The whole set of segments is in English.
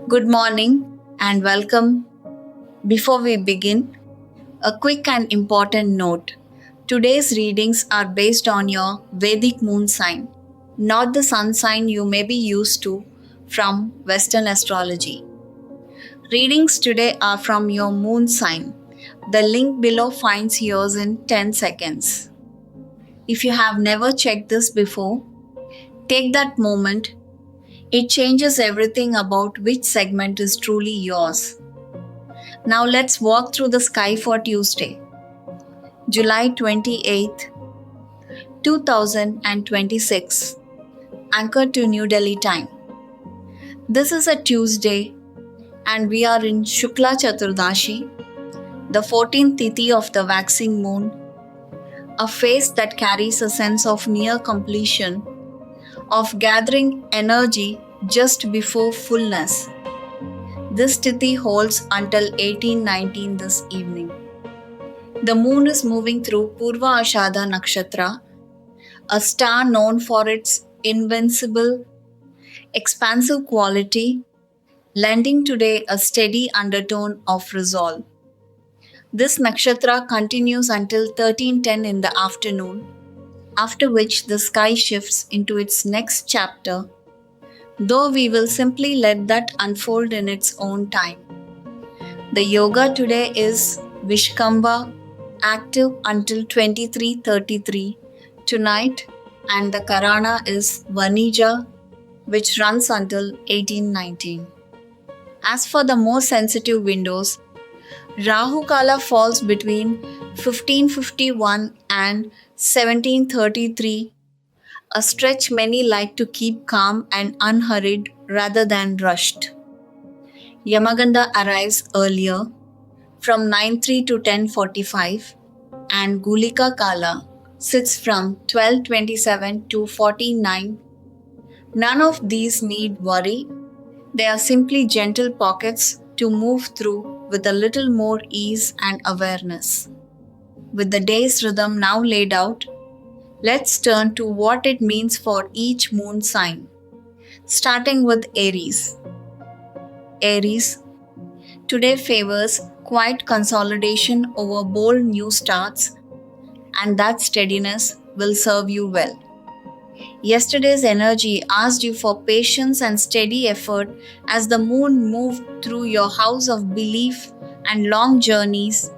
Good morning and welcome. Before we begin, a quick and important note. Today's readings are based on your Vedic Moon sign, not the sun sign you may be used to from Western astrology. Readings today are from your moon sign. The link below finds yours in 10 seconds. If you have never checked this before, take that moment. It changes everything about which segment is truly yours. Now let's walk through the sky for Tuesday, July 28th, 2026, anchored to New Delhi time. This is a Tuesday and we are in Shukla Chaturdashi, the 14th Tithi of the waxing moon, a phase that carries a sense of near completion, of gathering energy just before fullness. This Tithi holds until 1819 this evening. The moon is moving through Purva Ashadha Nakshatra, a star known for its invincible, expansive quality, lending today a steady undertone of resolve. This nakshatra continues until 13:10 in the afternoon, after which the sky shifts into its next chapter, though we will simply let that unfold in its own time. The yoga today is Vishkamba, active until 23:33 tonight, and the Karana is Vanija, which runs until 18:19. As for the more sensitive windows, Rahu Kala falls between 15:51 and 17:33, a stretch many like to keep calm and unhurried rather than rushed. Yamaganda arrives earlier from 9:03 to 10:45, and Gulika Kala sits from 12:27 to 49. None of these need worry. They are simply gentle pockets to move through with a little more ease and awareness. With the day's rhythm now laid out, let's turn to what it means for each moon sign, starting with Aries. Aries today favors quiet consolidation over bold new starts, and that steadiness will serve you well. Yesterday's energy asked you for patience and steady effort as the moon moved through your house of belief and long journeys,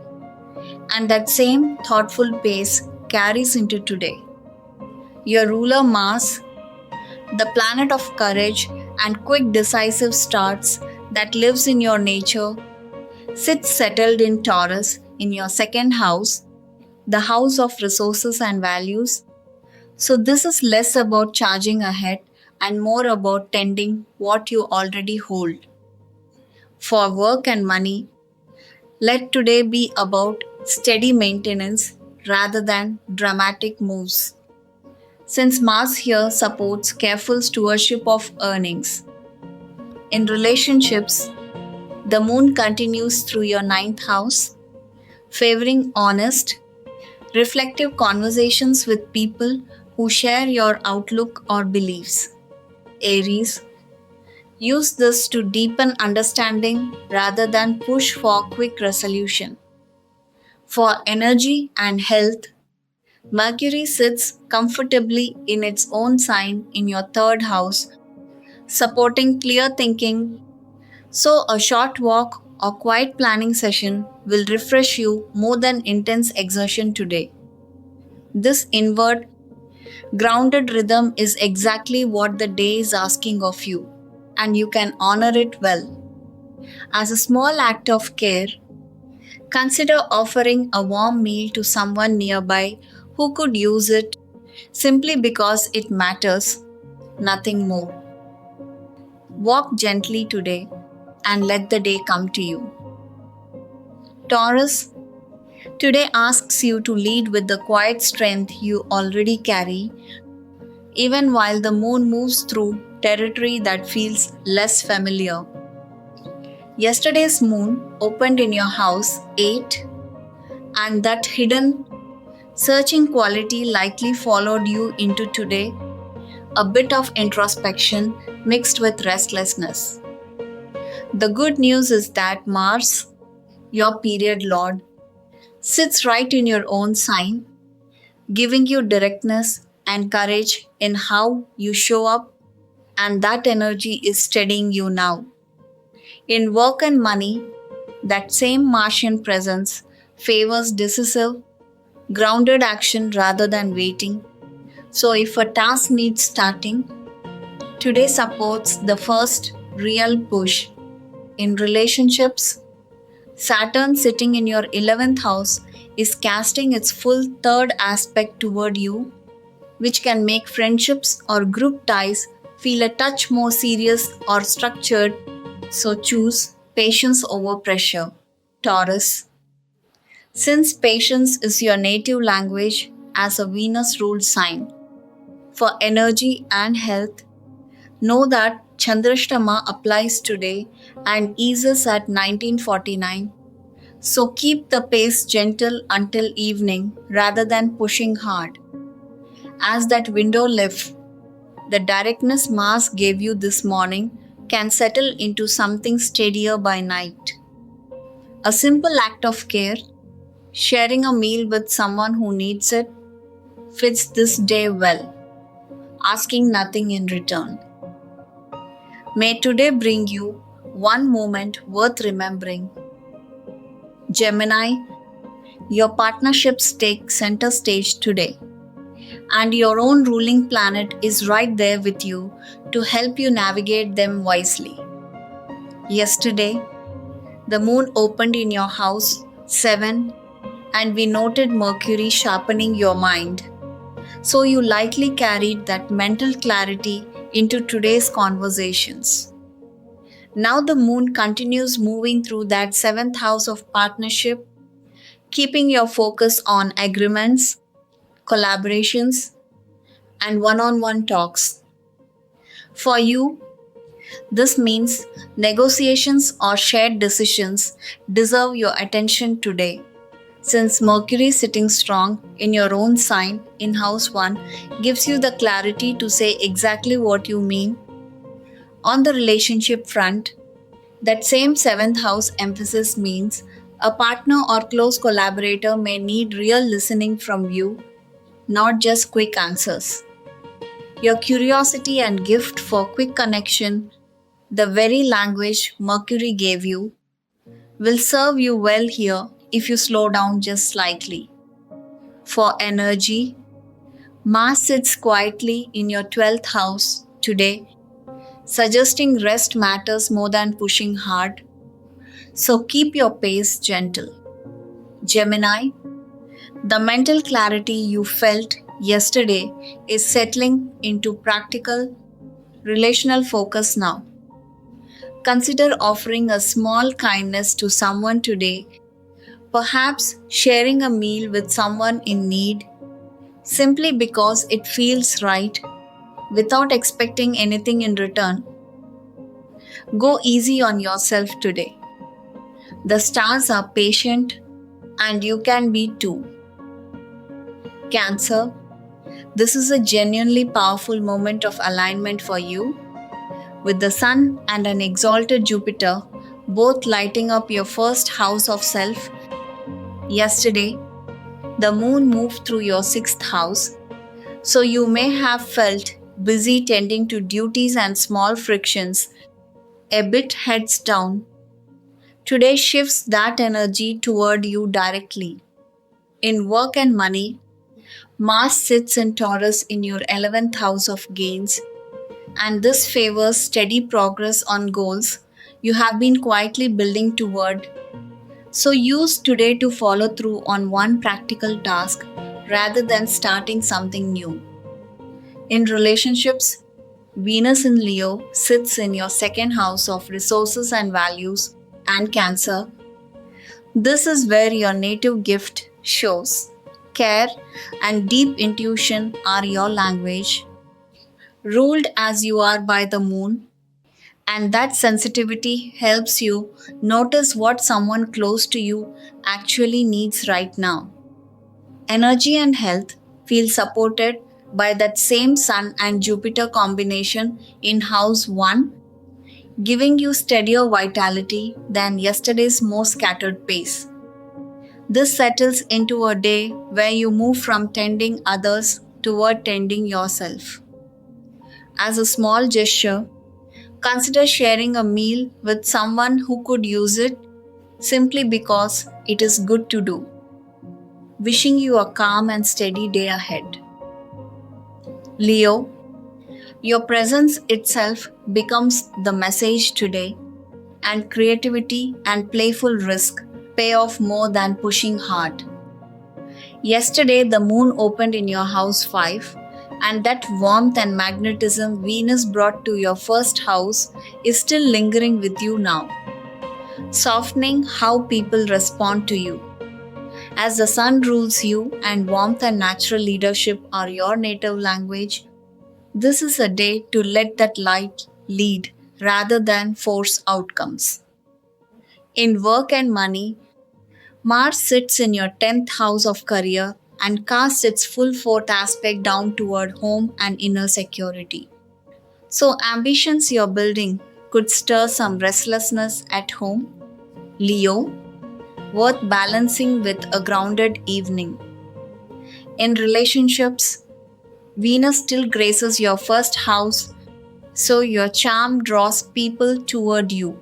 and that same thoughtful pace carries into today. Your ruler Mars, the planet of courage and quick decisive starts that lives in your nature, sits settled in Taurus in your second house, the house of resources and values. So this is less about charging ahead and more about tending what you already hold. For work and money, let today be about steady maintenance rather than dramatic moves, since Mars here supports careful stewardship of earnings. In relationships, the moon continues through your ninth house, favoring honest, reflective conversations with people who share your outlook or beliefs. Aries, use this to deepen understanding rather than push for quick resolution. For energy and health, Mercury sits comfortably in its own sign in your third house, supporting clear thinking. So, a short walk or quiet planning session will refresh you more than intense exertion today. This inward, grounded rhythm is exactly what the day is asking of you, and you can honor it well. As a small act of care, consider offering a warm meal to someone nearby who could use it simply because it matters, nothing more. Walk gently today and let the day come to you. Taurus, today asks you to lead with the quiet strength you already carry, even while the moon moves through territory that feels less familiar. Yesterday's moon opened in your house 8, and that hidden, searching quality likely followed you into today, a bit of introspection mixed with restlessness. The good news is that Mars, your period lord, sits right in your own sign, giving you directness and courage in how you show up, and that energy is steadying you now. In work and money, that same Martian presence favors decisive, grounded action rather than waiting. So, if a task needs starting, today supports the first real push. In relationships, Saturn sitting in your 11th house is casting its full third aspect toward you, which can make friendships or group ties feel a touch more serious or structured. So choose patience over pressure. Taurus. Since patience is your native language as a Venus ruled sign, for energy and health, know that Chandrashtama applies today and eases at 1949. So keep the pace gentle until evening rather than pushing hard. As that window lifts, the directness Mars gave you this morning can settle into something steadier by night. A simple act of care, sharing a meal with someone who needs it, fits this day well, asking nothing in return. May today bring you one moment worth remembering. Gemini, your partnerships take center stage today, and your own ruling planet is right there with you to help you navigate them wisely. Yesterday, the moon opened in your house 7, and we noted Mercury sharpening your mind. So you likely carried that mental clarity into today's conversations. Now the moon continues moving through that 7th house of partnership, keeping your focus on agreements, collaborations, and one on one talks. For you, this means negotiations or shared decisions deserve your attention today. Since Mercury sitting strong in your own sign in house 1 gives you the clarity to say exactly what you mean. On the relationship front, that same 7th house emphasis means a partner or close collaborator may need real listening from you, not just quick answers. Your curiosity and gift for quick connection, the very language Mercury gave you, will serve you well here if you slow down just slightly. For energy, Mars sits quietly in your 12th house today, suggesting rest matters more than pushing hard. So keep your pace gentle. Gemini, the mental clarity you felt yesterday is settling into practical, relational focus now. Consider offering a small kindness to someone today, perhaps sharing a meal with someone in need, simply because it feels right without expecting anything in return. Go easy on yourself today. The stars are patient and you can be too. Cancer, this is a genuinely powerful moment of alignment for you, with the Sun and an exalted Jupiter both lighting up your first house of self. Yesterday, the moon moved through your 6th house, so you may have felt busy tending to duties and small frictions, a bit heads down. Today shifts that energy toward you directly. In work and money, Mars sits in Taurus in your 11th house of gains, and this favors steady progress on goals you have been quietly building toward. So use today to follow through on one practical task rather than starting something new. In relationships, Venus in Leo sits in your 2nd house of resources and values, and Cancer. This is where your native gift shows. Care and deep intuition are your language, ruled as you are by the moon, and that sensitivity helps you notice what someone close to you actually needs right now. Energy and health feel supported by that same Sun and Jupiter combination in house 1, giving you steadier vitality than yesterday's more scattered pace. This settles into a day where you move from tending others toward tending yourself. As a small gesture, consider sharing a meal with someone who could use it simply because it is good to do. Wishing you a calm and steady day ahead. Leo, your presence itself becomes the message today, and creativity and playful risk pay off more than pushing hard. Yesterday, the moon opened in your house 5, and that warmth and magnetism Venus brought to your first house is still lingering with you now, softening how people respond to you. As the sun rules you and warmth and natural leadership are your native language, this is a day to let that light lead rather than force outcomes. In work and money, Mars sits in your 10th house of career and casts its full fourth aspect down toward home and inner security. So, ambitions you're building could stir some restlessness at home. Leo, worth balancing with a grounded evening. In relationships, Venus still graces your first house, so your charm draws people toward you.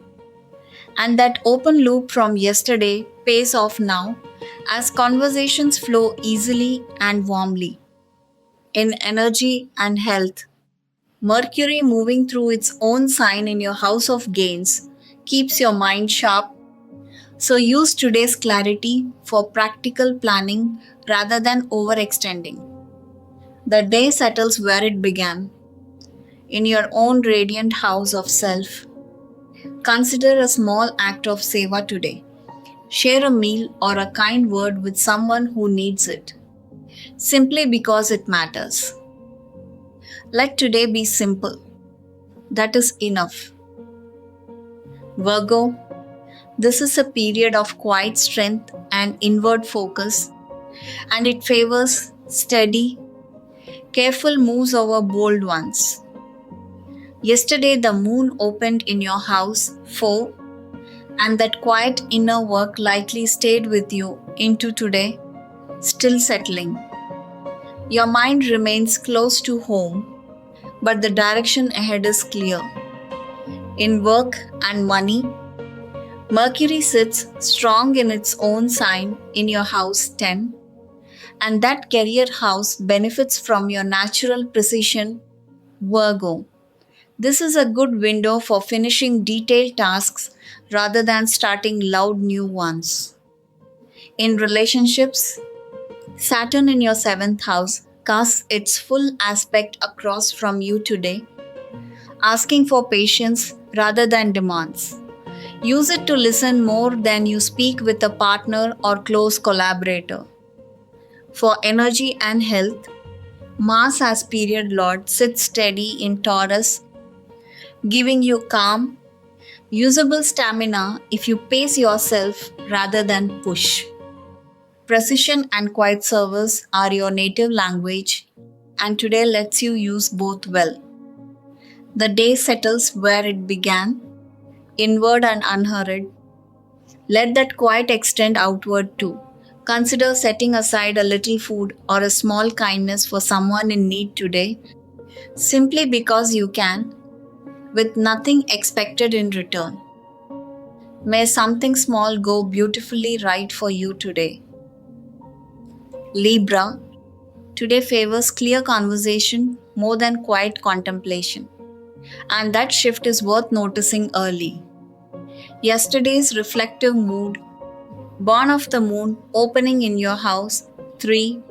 And that open loop from yesterday pays off now as conversations flow easily and warmly. In energy and health, Mercury moving through its own sign in your house of gains keeps your mind sharp. So use today's clarity for practical planning rather than overextending. The day settles where it began, in your own radiant house of self. Consider a small act of seva today. Share a meal or a kind word with someone who needs it, simply because it matters. Let today be simple. That is enough. Virgo, this is a period of quiet strength and inward focus, and it favors steady, careful moves over bold ones. Yesterday, the moon opened in your house 4, and that quiet inner work likely stayed with you into today, still settling. Your mind remains close to home, but the direction ahead is clear. In work and money, Mercury sits strong in its own sign in your house 10, and that career house benefits from your natural precision, Virgo. This is a good window for finishing detailed tasks rather than starting loud new ones. In relationships, Saturn in your 7th house casts its full aspect across from you today, asking for patience rather than demands. Use it to listen more than you speak with a partner or close collaborator. For energy and health, Mars as period lord sits steady in Taurus, giving you calm, usable stamina if you pace yourself rather than push. Precision and quiet service are your native language, and today lets you use both well. The day settles where it began, inward and unhurried. Let that quiet extend outward too. Consider setting aside a little food or a small kindness for someone in need today, simply because you can, with nothing expected in return. May something small go beautifully right for you today. Libra, today favors clear conversation more than quiet contemplation, and that shift is worth noticing early. Yesterday's reflective mood, born of the moon opening in your house 3,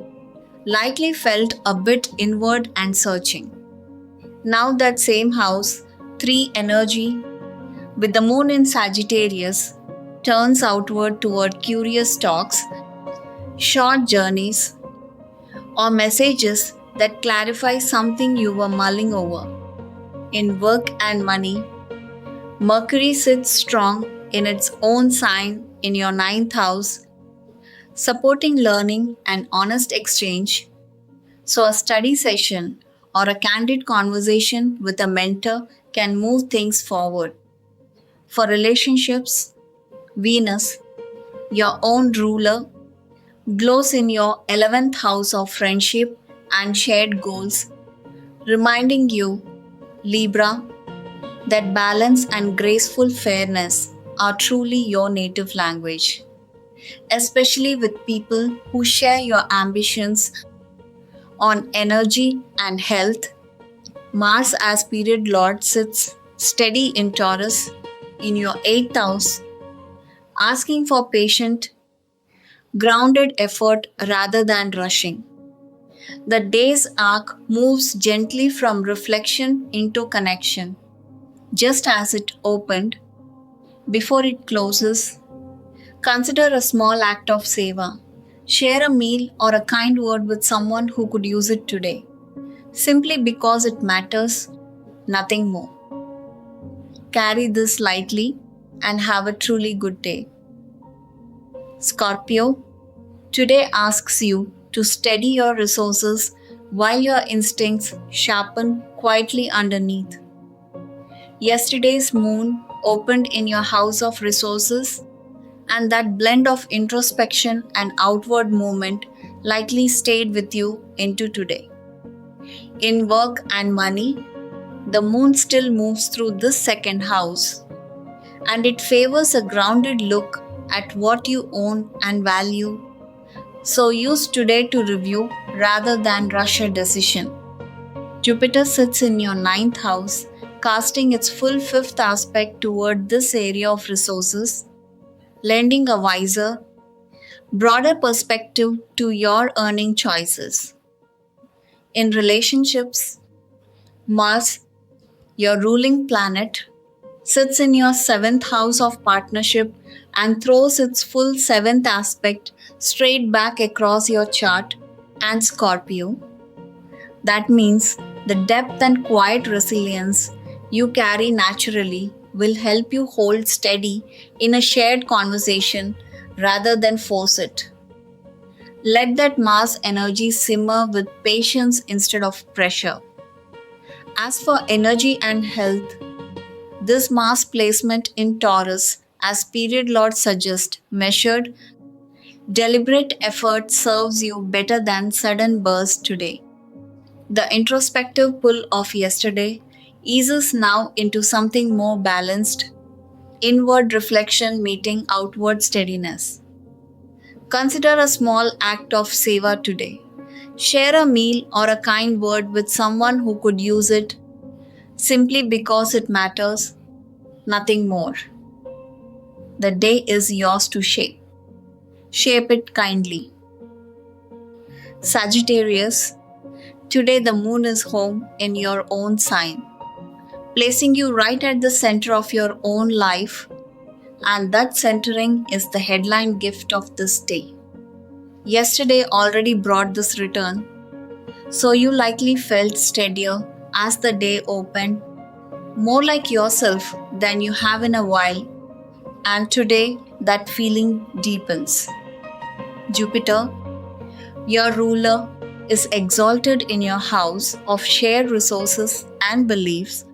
likely felt a bit inward and searching. Now that same house 3 energy, with the moon in Sagittarius, turns outward toward curious talks, short journeys, or messages that clarify something you were mulling over. In work and money, Mercury sits strong in its own sign in your 9th house, supporting learning and honest exchange, So, a study session or a candid conversation with a mentor can move things forward. For relationships, Venus, your own ruler, glows in your 11th house of friendship and shared goals, reminding you, Libra, that balance and graceful fairness are truly your native language, especially with people who share your ambitions. On energy and health, Mars as period lord sits steady in Taurus in your 8th house, asking for patient, grounded effort rather than rushing. The day's arc moves gently from reflection into connection, just as it opened. Before it closes, consider a small act of seva. Share a meal or a kind word with someone who could use it today, simply because it matters, nothing more. Carry this lightly and have a truly good day. Scorpio, today asks you to steady your resources while your instincts sharpen quietly underneath. Yesterday's moon opened in your house of resources, and that blend of introspection and outward movement likely stayed with you into today. In work and money, the moon still moves through this second house, and it favors a grounded look at what you own and value. So use today to review rather than rush a decision. Jupiter sits in your ninth house, casting its full fifth aspect toward this area of resources, lending a wiser, broader perspective to your earning choices. In relationships, Mars, your ruling planet, sits in your seventh house of partnership and throws its full seventh aspect straight back across your chart and Scorpio. That means the depth and quiet resilience you carry naturally will help you hold steady in a shared conversation rather than force it. Let that Mars energy simmer with patience instead of pressure. As for energy and health, this Mars placement in Taurus, as period lord suggests, measured, deliberate effort serves you better than sudden bursts today. The introspective pull of yesterday eases now into something more balanced, inward reflection meeting outward steadiness. Consider a small act of seva today. Share a meal or a kind word with someone who could use it simply because it matters, nothing more. The day is yours to shape. Shape it kindly. Sagittarius, today the moon is home in your own sign, placing you right at the center of your own life, and that centering is the headline gift of this day. Yesterday already brought this return, so you likely felt steadier as the day opened, more like yourself than you have in a while, and today that feeling deepens. Jupiter, your ruler, is exalted in your house of shared resources and beliefs,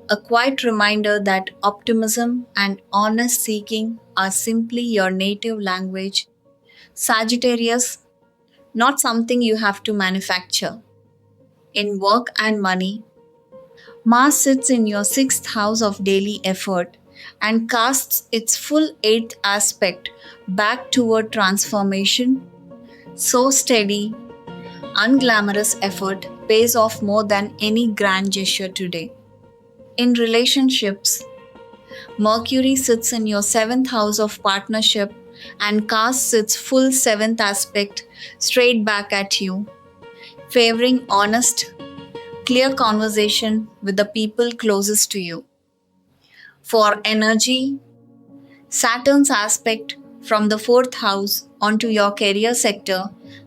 a quiet reminder that optimism and honest seeking are simply your native language. Sagittarius, not something you have to manufacture. In work and money, Mars sits in your sixth house of daily effort and casts its full eighth aspect back toward transformation. So steady, unglamorous effort pays off more than any grand gesture today. In relationships, Mercury sits in your seventh house of partnership and casts its full seventh aspect straight back at you, favoring honest, clear conversation with the people closest to you. For energy, Saturn's aspect from the fourth house onto your career sector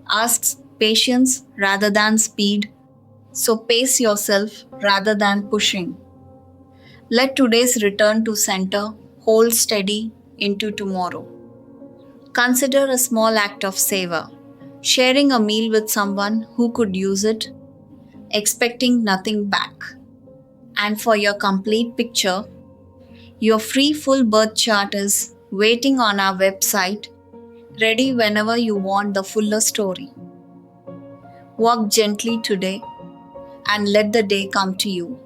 asks patience rather than speed, so pace yourself rather than pushing. Let today's return to center hold steady into tomorrow. Consider a small act of seva. sharing a meal with someone who could use it, expecting nothing back. And for your complete picture, your free full birth chart is waiting on our website, ready whenever you want the fuller story. Walk gently today and let the day come to you.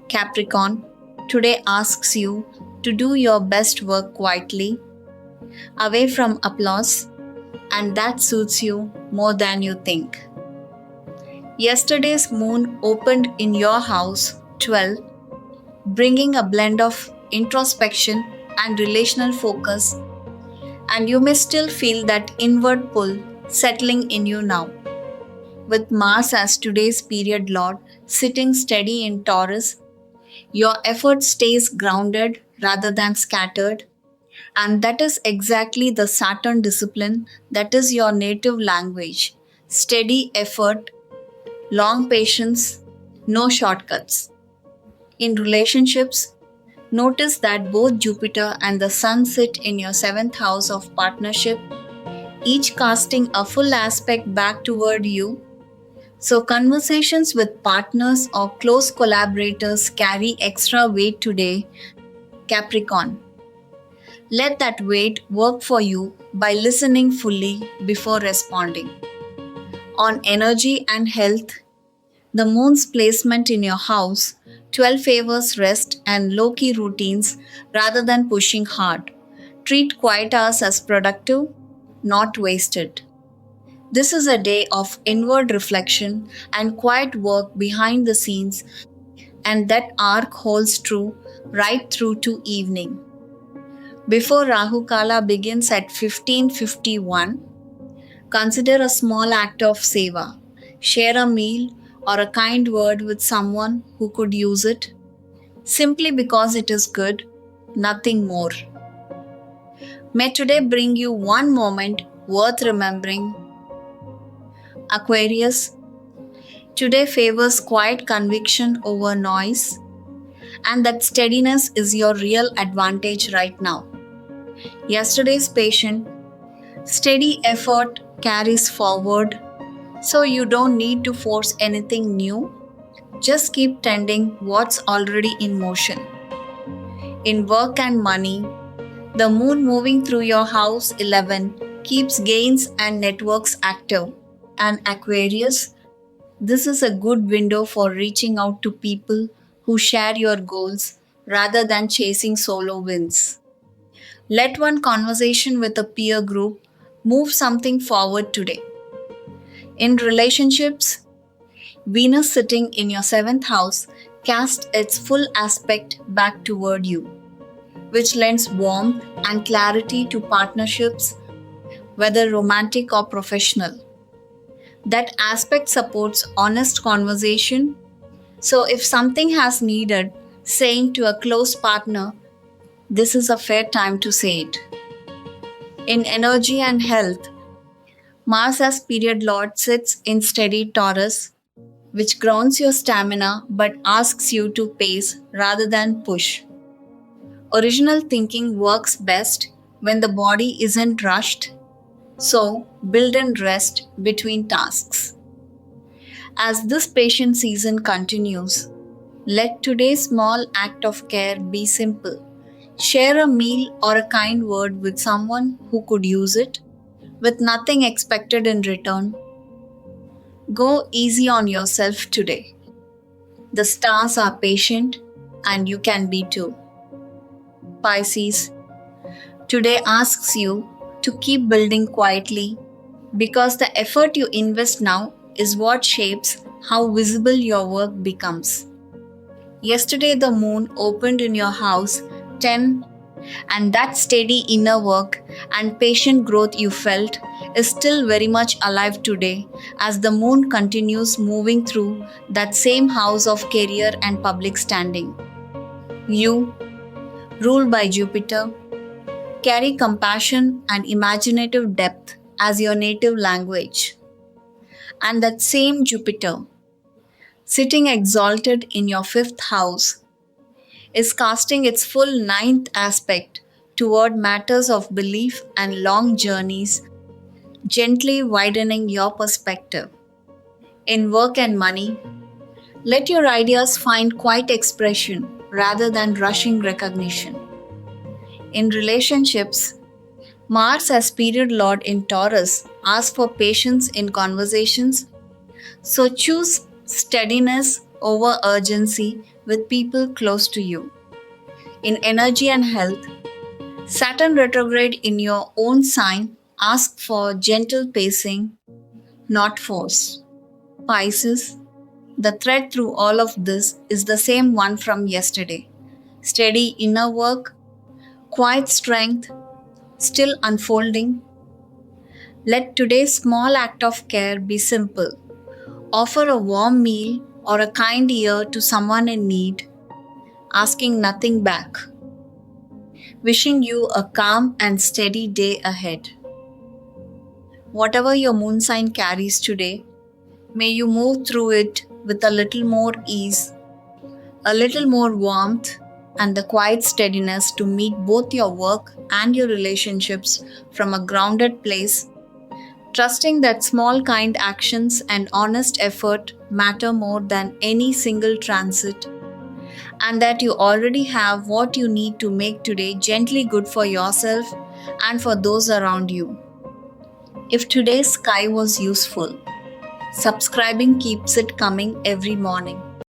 Capricorn, today asks you to do your best work quietly, away from applause, and that suits you more than you think. Yesterday's moon opened in your house 12, bringing a blend of introspection and relational focus, and you may still feel that inward pull settling in you now. With Mars as today's period lord sitting steady in Taurus, your effort stays grounded rather than scattered, and that is exactly the Saturn discipline that is your native language. Steady effort, long patience, no shortcuts. In relationships, notice that both Jupiter and the Sun sit in your seventh house of partnership, each casting a full aspect back toward you. So, conversations with partners or close collaborators carry extra weight today, Capricorn. Let that weight work for you by listening fully before responding. On energy and health, the moon's placement in your house 12 favors rest and low key routines rather than pushing hard. Treat quiet hours as productive, not wasted. This is a day of inward reflection and quiet work behind the scenes, and that arc holds true right through to evening. Before Rahu Kala begins at 15:51, consider a small act of seva. Share a meal or a kind word with someone who could use it, simply because it is good, nothing more. May today bring you one moment worth remembering. Aquarius, today favors quiet conviction over noise, and that steadiness is your real advantage right now. Yesterday's patient, steady effort carries forward, so you don't need to force anything new. Just keep tending what's already in motion. In work and money, the moon moving through your house 11 keeps gains and networks active. And Aquarius, this is a good window for reaching out to people who share your goals rather than chasing solo wins. Let one conversation with a peer group move something forward today. In relationships, Venus sitting in your seventh house casts its full aspect back toward you, which lends warmth and clarity to partnerships, whether romantic or professional. That aspect supports honest conversation. So, if something has needed saying to a close partner, this is a fair time to say it. In energy and health, Mars as period lord sits in steady Taurus, which grounds your stamina but asks you to pace rather than push. Original thinking works best when the body isn't rushed, so build and rest between tasks. As this patient season continues, let today's small act of care be simple. Share a meal or a kind word with someone who could use it, with nothing expected in return. Go easy on yourself today. The stars are patient, and you can be too. Pisces, today asks you to keep building quietly, because the effort you invest now is what shapes how visible your work becomes. Yesterday, the moon opened in your house 10, and that steady inner work and patient growth you felt is still very much alive today as the moon continues moving through that same house of career and public standing. You, ruled by Jupiter, carry compassion and imaginative depth as your native language. And that same Jupiter, sitting exalted in your fifth house, is casting its full ninth aspect toward matters of belief and long journeys, gently widening your perspective. In work and money, let your ideas find quiet expression rather than rushing recognition. In relationships, Mars as period lord in Taurus asks for patience in conversations, so choose steadiness over urgency with people close to you. In energy and health, Saturn retrograde in your own sign asks for gentle pacing, not force. Pisces, the thread through all of this is the same one from yesterday: steady inner work, quiet strength, still unfolding. Let today's small act of care be simple. Offer a warm meal or a kind ear to someone in need, asking nothing back. Wishing you a calm and steady day ahead. Whatever your moon sign carries today, may you move through it with a little more ease, a little more warmth, and the quiet steadiness to meet both your work and your relationships from a grounded place, trusting that small kind actions and honest effort matter more than any single transit, and that you already have what you need to make today gently good for yourself and for those around you. If today's sky was useful, subscribing keeps it coming every morning.